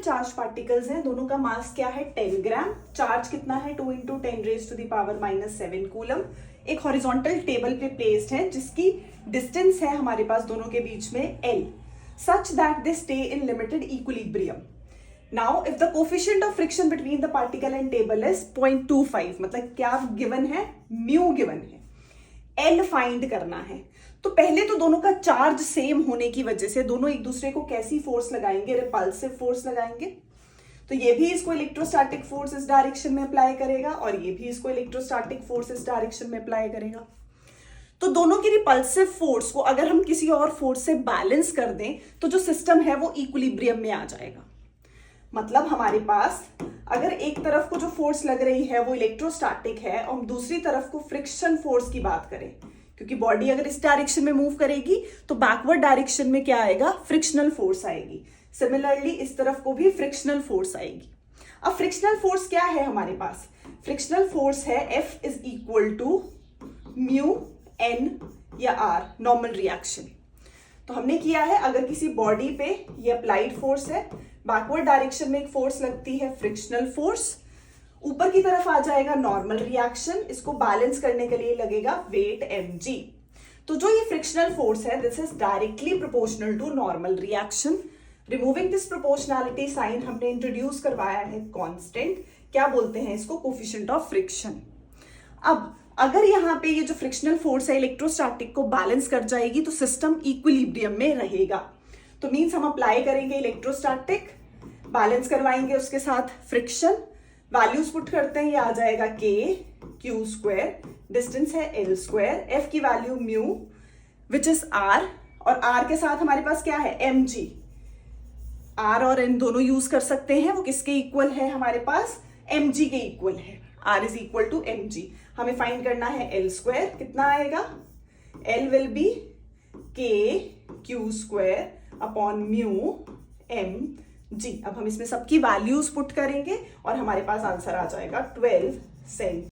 Charge particles हैं, दोनों का मास क्या है 10 ग्राम, चार्ज कितना है 2 × 10⁻⁻⁷ कूलम। एक हॉरिजॉन्टल टेबल पे प्लेस्ड है जिसकी डिस्टेंस है हमारे पास दोनों के बीच में L, such that they stay in limited equilibrium. Now if the coefficient of friction between the particle and table is 0.25, मतलब क्या गिवन है, म्यू गिवन है, L फाइंड करना है। तो पहले तो दोनों का चार्ज सेम होने की वजह से दोनों एक दूसरे को कैसी फोर्स लगाएंगे, रिपल्सिव फोर्स लगाएंगे। तो ये भी इसको इलेक्ट्रोस्टैटिक फोर्स इस डायरेक्शन में अप्लाई करेगा और ये भी इसको इलेक्ट्रोस्टैटिक फोर्स इस डायरेक्शन में अप्लाई करेगा। तो दोनों की रिपल्सिव फोर्स को अगर हम किसी और फोर्स से बैलेंस कर दें तो जो सिस्टम है वो इक्विलिब्रियम में आ जाएगा। मतलब हमारे पास अगर एक तरफ को जो फोर्स लग रही है वो इलेक्ट्रोस्टैटिक है और दूसरी तरफ को फ्रिक्शन फोर्स की बात करें, क्योंकि बॉडी अगर इस डायरेक्शन में मूव करेगी तो बैकवर्ड डायरेक्शन में क्या आएगा, फ्रिक्शनल फोर्स आएगी। सिमिलरली इस तरफ को भी फ्रिक्शनल फोर्स आएगी। अब फ्रिक्शनल फोर्स क्या है हमारे पास, फ्रिक्शनल फोर्स है F is equal to mu N या R, नॉर्मल रिएक्शन। तो हमने किया है अगर किसी बॉडी पे ये अप्लाइड फोर्स है, बैकवर्ड डायरेक्शन में एक फोर्स लगती है फ्रिक्शनल फोर्स, ऊपर की तरफ आ जाएगा नॉर्मल रिएक्शन, इसको बैलेंस करने के लिए लगेगा वेट mg। तो जो ये फ्रिक्शनल फोर्स है this is directly proportional to normal reaction. Removing this proportionality sign हमने इंट्रोड्यूस करवाया है कांस्टेंट, क्या बोलते हैं इसको, कोफिशिएंट ऑफ फ्रिक्शन। अब अगर यहाँ पे ये जो फ्रिक्शनल फोर्स है इलेक्ट्रोस्टैटिक को बैलेंस कर जाएगी तो सिस्टम इक्विलिब्रियम में रहेगा। तो मीन्स हम अप्लाई करेंगे इलेक्ट्रोस्टैटिक, बैलेंस करवाएंगे उसके साथ फ्रिक्शन, वैल्यूज पुट करते हैं, ये आ जाएगा k q², डिस्टेंस है L², F की value mu which is R, और R के साथ हमारे पास क्या है mg। R और N दोनों यूज कर सकते हैं, वो किसके इक्वल है हमारे पास, mg के इक्वल है। R is equal to mg। हमें फाइंड करना है L², कितना आएगा, L will be k q² upon mu mg। अब हम इसमें सबकी वैल्यूज पुट करेंगे और हमारे पास आंसर आ जाएगा 12 सेंट।